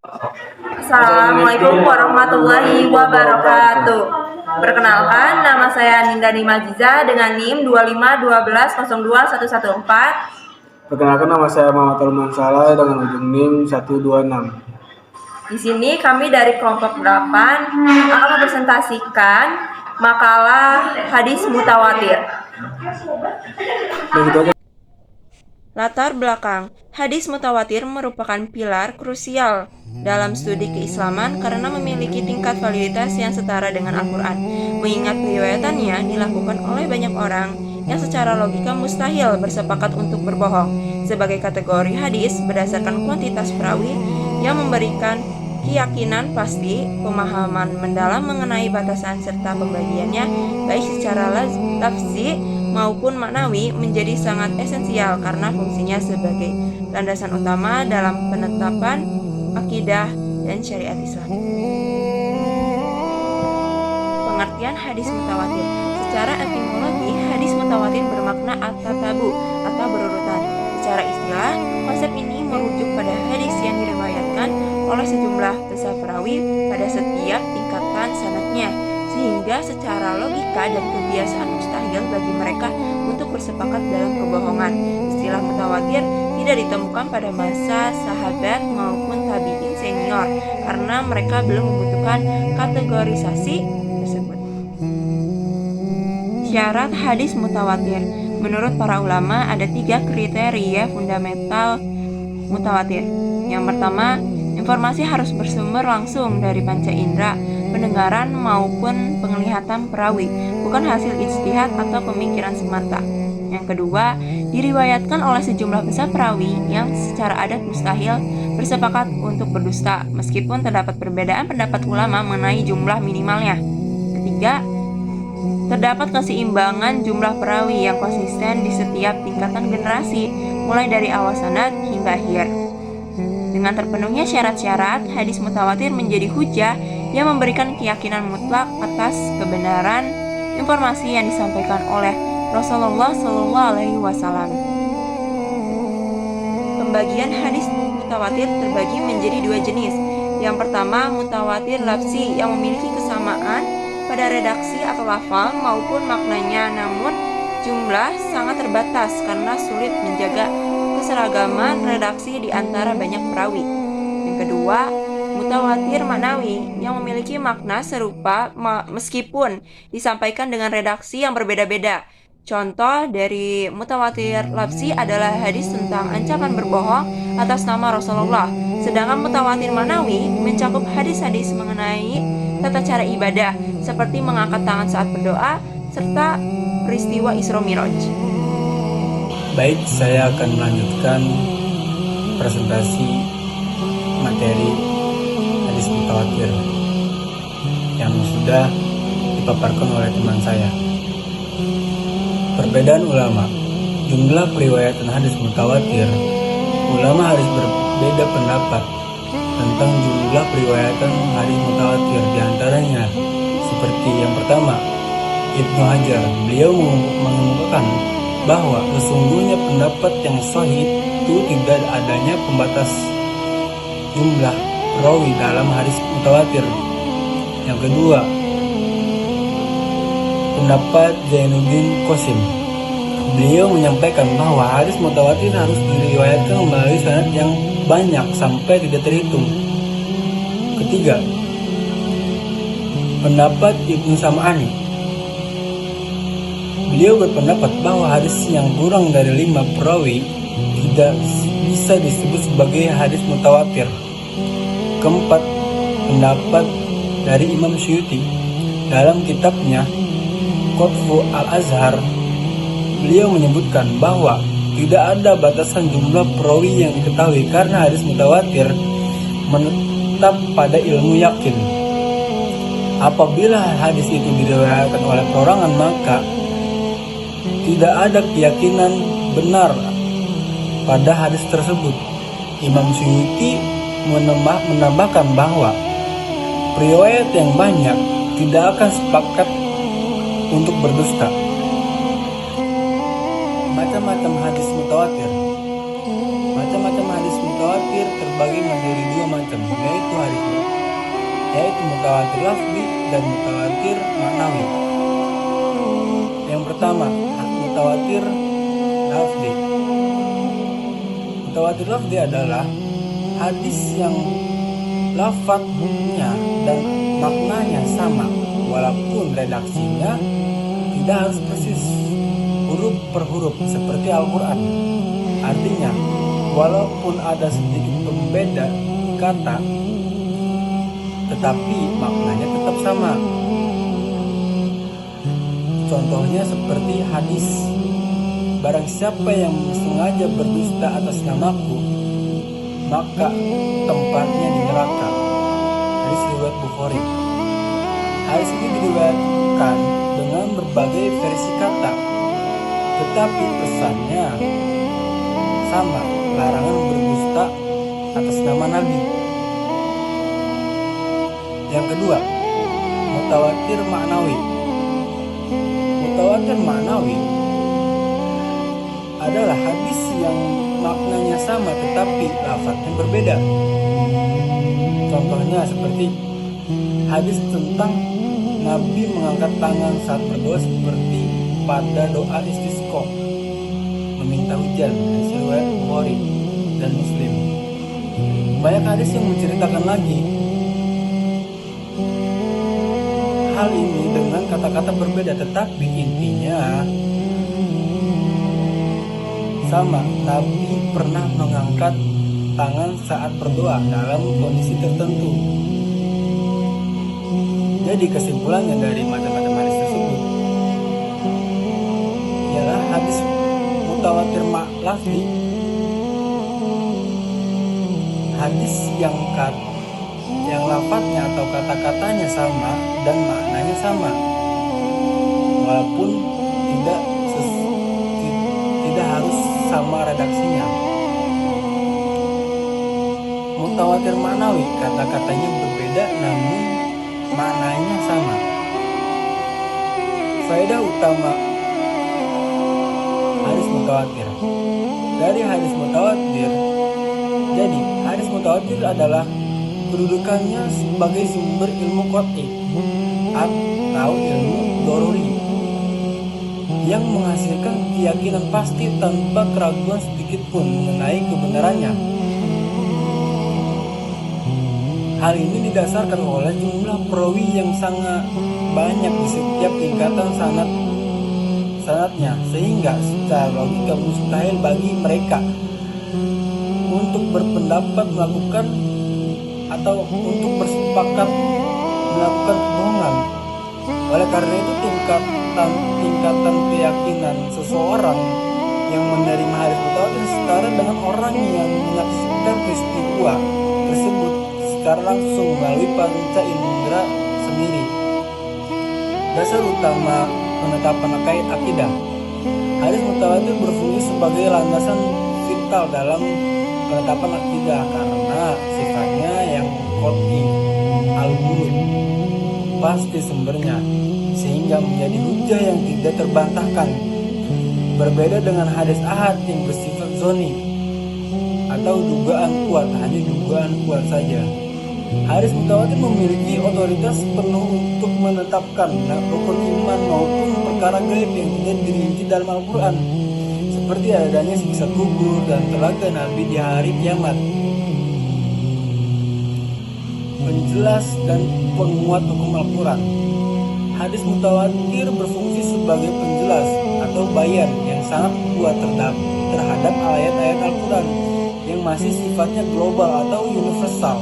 Assalamualaikum warahmatullahi wabarakatuh. Perkenalkan, nama saya Nindani Majiza dengan NIM 2512021114. Perkenalkan, nama saya Muhammad Alman Salah dengan ujung NIM 126. Di sini kami dari kelompok 8 akan mempresentasikan makalah hadis mutawatir. Latar belakang, hadis mutawatir merupakan pilar krusial dalam studi keislaman karena memiliki tingkat validitas yang setara dengan Al-Quran. Mengingat periwayatannya dilakukan oleh banyak orang yang secara logika mustahil bersepakat untuk berbohong. Sebagai kategori hadis berdasarkan kuantitas perawi yang memberikan keyakinan pasti, pemahaman mendalam mengenai batasan serta pembagiannya baik secara lafzi maupun maknawi menjadi sangat esensial karena fungsinya sebagai landasan utama dalam penetapan akidah dan syariat Islam. Pengertian hadis mutawatir. Secara etimologi, hadis mutawatir bermakna at-tatabu atau berurutan. Secara istilah, konsep ini merujuk pada hadis yang diriwayatkan oleh sejumlah besar perawi pada setiap tingkatan sanadnya, sehingga secara logika dan kebiasaan mustahil bagi mereka untuk bersepakat dalam kebohongan. Istilah mutawatir tidak ditemukan pada masa sahabat maupun tabi'in senior karena mereka belum membutuhkan kategorisasi tersebut. Syarat hadis mutawatir. Menurut para ulama ada 3 kriteria fundamental mutawatir. Yang pertama, informasi harus bersumber langsung dari panca indera, pendengaran maupun penglihatan perawi, bukan hasil ijtihad atau pemikiran semata. Yang kedua, diriwayatkan oleh sejumlah besar perawi yang secara adat mustahil bersepakat untuk berdusta, meskipun terdapat perbedaan pendapat ulama mengenai jumlah minimalnya. Ketiga, terdapat keseimbangan jumlah perawi yang konsisten di setiap tingkatan generasi, mulai dari awal sanad hingga akhir. Dengan terpenuhnya syarat-syarat, hadis mutawatir menjadi hujah yang memberikan keyakinan mutlak atas kebenaran informasi yang disampaikan oleh Rasulullah SAW. Pembagian hadis mutawatir terbagi menjadi 2 jenis. Yang pertama, mutawatir lafzi yang memiliki kesamaan pada redaksi atau lafal maupun maknanya, namun jumlah sangat terbatas karena sulit menjaga keseragaman redaksi di antara banyak perawi. Yang kedua, mutawatir maknawi yang memiliki makna serupa meskipun disampaikan dengan redaksi yang berbeda-beda. Contoh dari mutawatir lafzi adalah hadis tentang ancaman berbohong atas nama Rasulullah. Sedangkan mutawatir maknawi mencakup hadis-hadis mengenai tata cara ibadah seperti mengangkat tangan saat berdoa serta peristiwa Isra Mi'raj. Baik, saya akan melanjutkan presentasi materi hadis mutawatir yang sudah dipaparkan oleh teman saya. Perbedaan ulama. Jumlah periwayatan hadis mutawatir, ulama harus berbeda pendapat tentang jumlah periwayatan hadis mutawatir. Di antaranya seperti yang pertama, Ibnu Hajar, beliau mengemukakan bahwa sesungguhnya pendapat yang sahih itu tidak adanya pembatas jumlah rawi dalam hadis mutawatir. Yang kedua, pendapat Zainuddin Qasim, beliau menyampaikan bahwa hadis mutawatir harus diriwayatkan melalui sanad yang banyak sampai tidak terhitung. Ketiga, pendapat Ibnu Sam'ani, beliau berpendapat bahwa hadis yang kurang dari 5 perawi tidak bisa disebut sebagai hadis mutawatir. Keempat, pendapat dari Imam Suyuti dalam kitabnya Qutfu Al-Azhar, beliau menyebutkan bahwa tidak ada batasan jumlah perawi yang diketahui karena hadis mutawatir menetap pada ilmu yakin. Apabila hadis itu diriwayatkan oleh perorangan, maka tidak ada keyakinan benar pada hadis tersebut. Imam Suyuti menambahkan bahwa periwayat yang banyak tidak akan sepakat untuk berdusta. Macam-macam hadis mutawatir. Macam-macam hadis mutawatir terbagi menjadi menjadi dua macam, yaitu mutawatir lafzi dan mutawatir maknawi. Yang pertama, mutawatir lafzi. Mutawatir lafzi adalah hadis yang lafadznya dan maknanya sama, walaupun redaksinya tidak harus persis huruf per huruf seperti Al-Quran. Artinya, walaupun ada sedikit pembeda kata, tetapi maknanya tetap sama. Contohnya seperti hadis, barang siapa yang sengaja berdusta atas namaku, maka tempatnya di neraka. Hadis riwayat Bukhari. Hadis ini diriwayatkan dengan berbagai versi kata, tetapi pesannya sama, larangan berdusta atas nama Nabi. Yang kedua, mutawatir maknawi. Mutawatir maknawi adalah hadis yang maknanya sama tetapi lafadznya berbeda. Contohnya seperti hadis tentang Nabi mengangkat tangan saat berdoa seperti pada doa istisqa, meminta hujan, hadis riwayat Bukhari dan Muslim. Banyak hadis yang menceritakan lagi hal ini dengan kata-kata berbeda, tetapi intinya sama. Nabi pernah mengangkat tangan saat berdoa dalam kondisi tertentu. Jadi kesimpulannya dari macam-macam hadis tersebut ialah hadis mutawatir lafzi, hadis yang lafadznya atau kata-katanya sama dan maknanya sama, walaupun tidak harus sama redaksinya. Mutawatir maknawi, kata-katanya berbeda namun maknanya sama. Faedah utama hadis mutawatir. Dari hadis mutawatir, jadi hadis mutawatir adalah kedudukannya sebagai sumber ilmu qat'i atau ilmu doruri yang menghasilkan keyakinan pasti tanpa keraguan sedikit pun mengenai kebenarannya. Hal ini didasarkan oleh jumlah perawi yang sangat banyak di setiap tingkatan sanadnya, sehingga secara logika mustahil bagi mereka untuk berpendapat melakukan atau untuk bersepakat melakukan kebohongan. Oleh karena itu tingkatan keyakinan seseorang yang menerima hadis mutawatir setara dengan orang yang menyaksikan peristiwa tersebut secara langsung melalui panca indera sendiri. Dasar utama penetapan akidah. Hadis mutawatir berfungsi sebagai landasan vital dalam penetapan akidah karena sifatnya yang qat'i, al-bulud, pasti sumbernya, sehingga menjadi hujah yang tidak terbantahkan. Berbeda dengan hadis ahad yang bersifat zoni atau dugaan kuat, hanya dugaan kuat saja. Hadis mutawatir memiliki otoritas penuh untuk menetapkan rukun iman maupun perkara gaib yang tidak dirinci dalam Al-Quran, seperti adanya siksa kubur dan telaga Nabi di hari kiamat. Penjelas dan penguat hukum Al-Quran. Hadis mutawatir berfungsi sebagai penjelas atau bayan yang sangat kuat terhadap ayat-ayat Al-Quran yang masih sifatnya global atau universal.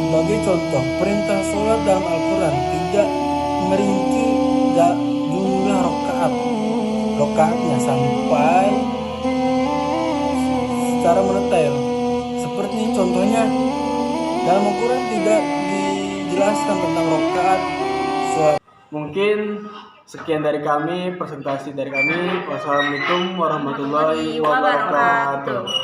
Sebagai contoh, perintah sholat dalam Al-Quran tidak merinci jumlah rokaatnya sampai secara mendetail. Seperti contohnya, dalam Al-Quran tidak dijelaskan tentang rokaat sholat. Mungkin sekian dari kami, presentasi dari kami. Wassalamualaikum warahmatullahi wabarakatuh.